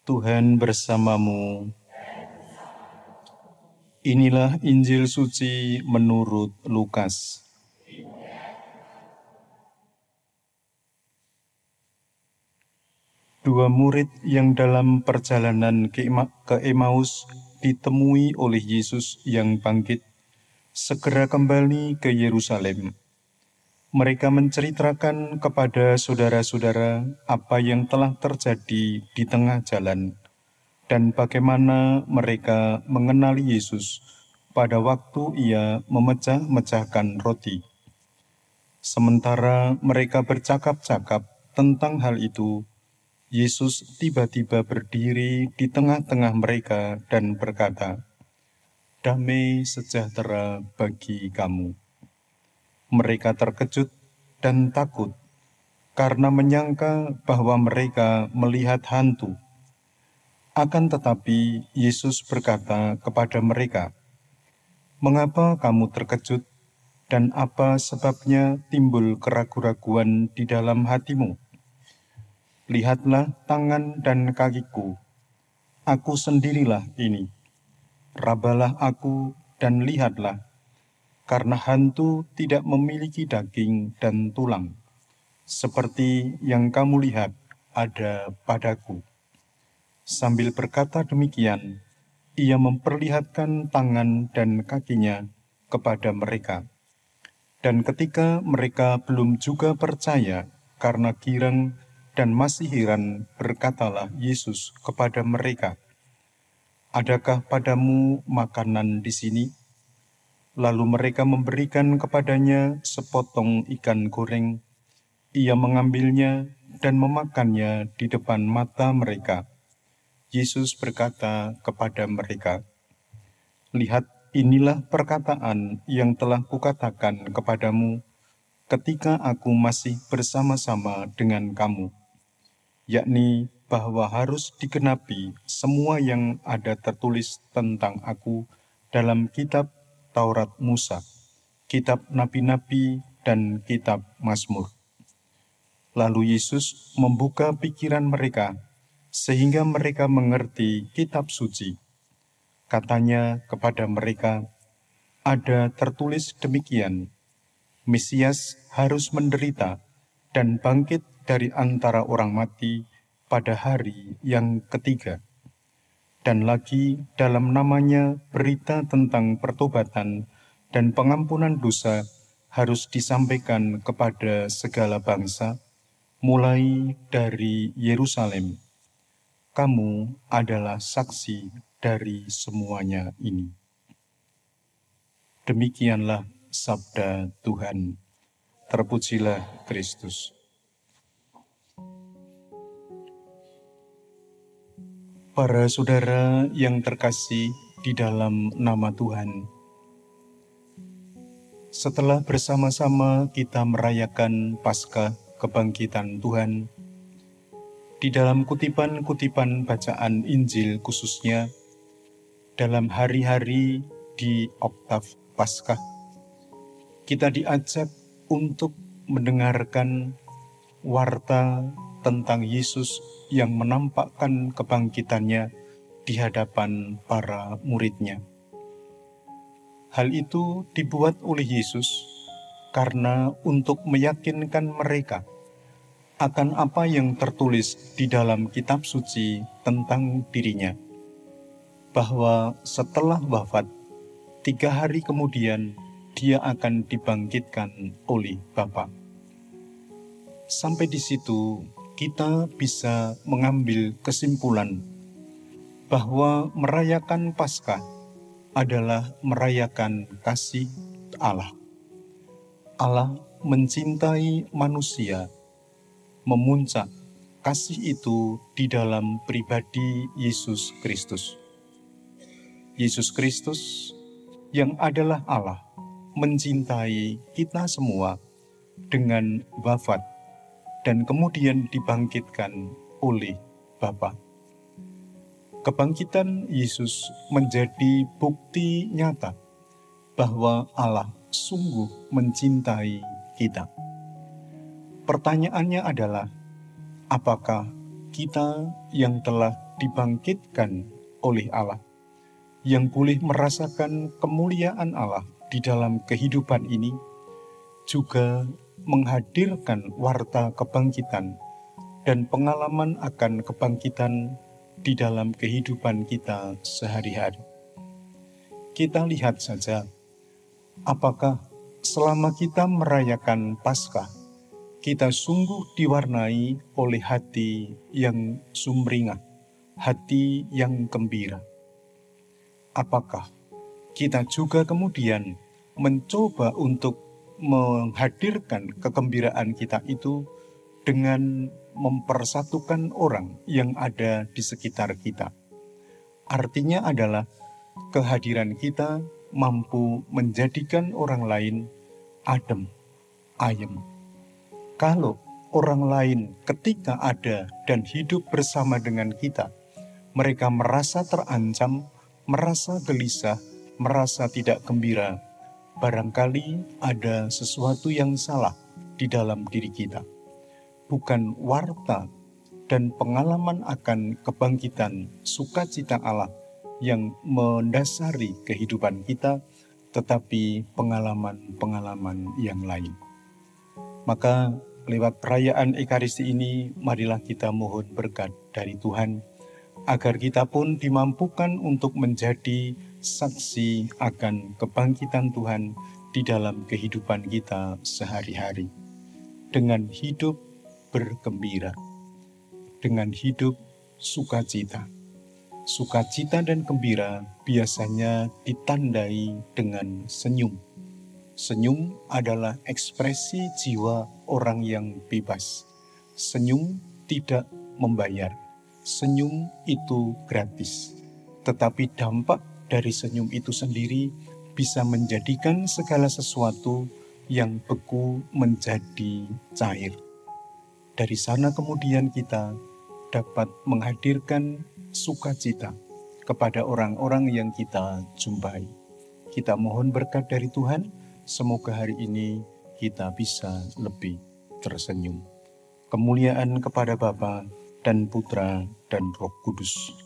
Tuhan bersamamu. Inilah Injil suci menurut Lukas. Dua murid yang dalam perjalanan ke Emaus ditemui oleh Yesus yang bangkit, segera kembali ke Yerusalem. Mereka menceritakan kepada saudara-saudara apa yang telah terjadi di tengah jalan dan bagaimana mereka mengenali Yesus pada waktu ia memecah-mecahkan roti. Sementara mereka bercakap-cakap tentang hal itu, Yesus tiba-tiba berdiri di tengah-tengah mereka dan berkata, "Damai sejahtera bagi kamu." Mereka terkejut dan takut karena menyangka bahwa mereka melihat hantu. Akan tetapi Yesus berkata kepada mereka, "Mengapa kamu terkejut dan apa sebabnya timbul keraguan-raguan di dalam hatimu? Lihatlah tangan dan kakiku, aku sendirilah ini. Rabalah aku dan lihatlah, karena hantu tidak memiliki daging dan tulang, seperti yang kamu lihat ada padaku." Sambil berkata demikian, ia memperlihatkan tangan dan kakinya kepada mereka. Dan ketika mereka belum juga percaya karena girang dan masih heran, berkatalah Yesus kepada mereka, "Adakah padamu makanan di sini?" Lalu mereka memberikan kepadanya sepotong ikan goreng. Ia mengambilnya dan memakannya di depan mata mereka. Yesus berkata kepada mereka, "Lihat, inilah perkataan yang telah kukatakan kepadamu ketika aku masih bersama-sama dengan kamu, yakni bahwa harus digenapi semua yang ada tertulis tentang aku dalam kitab Taurat Musa, kitab Nabi-Nabi, dan kitab Mazmur." Lalu Yesus membuka pikiran mereka sehingga mereka mengerti kitab suci. Katanya kepada mereka, "Ada tertulis demikian, Mesias harus menderita dan bangkit dari antara orang mati pada hari yang ketiga. Dan lagi dalam namanya berita tentang pertobatan dan pengampunan dosa harus disampaikan kepada segala bangsa, mulai dari Yerusalem. Kamu adalah saksi dari semuanya ini." Demikianlah sabda Tuhan. Terpujilah Kristus. Para saudara yang terkasih di dalam nama Tuhan, setelah bersama-sama kita merayakan Paskah kebangkitan Tuhan, di dalam kutipan-kutipan bacaan Injil khususnya, dalam hari-hari di oktav Paskah, kita diajak untuk mendengarkan warta tentang Yesus yang menampakkan kebangkitannya di hadapan para muridnya. Hal itu dibuat oleh Yesus karena untuk meyakinkan mereka akan apa yang tertulis di dalam kitab suci tentang dirinya, bahwa setelah wafat, 3 hari kemudian dia akan dibangkitkan oleh Bapa. Sampai di situ kita bisa mengambil kesimpulan bahwa merayakan Paskah adalah merayakan kasih Allah. Allah mencintai manusia, memuncak kasih itu di dalam pribadi Yesus Kristus. Yesus Kristus yang adalah Allah mencintai kita semua dengan wafat dan kemudian dibangkitkan oleh Bapa. Kebangkitan Yesus menjadi bukti nyata bahwa Allah sungguh mencintai kita. Pertanyaannya adalah, apakah kita yang telah dibangkitkan oleh Allah, yang boleh merasakan kemuliaan Allah di dalam kehidupan ini, juga menghadirkan warta kebangkitan dan pengalaman akan kebangkitan di dalam kehidupan kita sehari-hari. Kita lihat saja, apakah selama kita merayakan Paskah, kita sungguh diwarnai oleh hati yang sumringah, hati yang gembira. Apakah kita juga kemudian mencoba untuk menghadirkan kegembiraan kita itu dengan mempersatukan orang yang ada di sekitar kita. Artinya adalah kehadiran kita mampu menjadikan orang lain adem, ayem. Kalau orang lain ketika ada dan hidup bersama dengan kita, mereka merasa terancam, merasa gelisah, merasa tidak gembira, barangkali ada sesuatu yang salah di dalam diri kita. Bukan warta dan pengalaman akan kebangkitan sukacita Allah yang mendasari kehidupan kita, tetapi pengalaman-pengalaman yang lain. Maka lewat perayaan Ekaristi ini, marilah kita mohon berkat dari Tuhan, agar kita pun dimampukan untuk menjadi saksi akan kebangkitan Tuhan di dalam kehidupan kita sehari-hari. Dengan hidup bergembira, dengan hidup sukacita. Sukacita dan gembira biasanya ditandai dengan senyum. Senyum adalah ekspresi jiwa orang yang bebas. Senyum tidak membayar. Senyum itu gratis. Tetapi dampak dari senyum itu sendiri bisa menjadikan segala sesuatu yang beku menjadi cair. Dari sana kemudian kita dapat menghadirkan sukacita kepada orang-orang yang kita jumpai. Kita mohon berkat dari Tuhan. Semoga hari ini kita bisa lebih tersenyum. Kemuliaan kepada Bapa dan Putra dan Roh Kudus.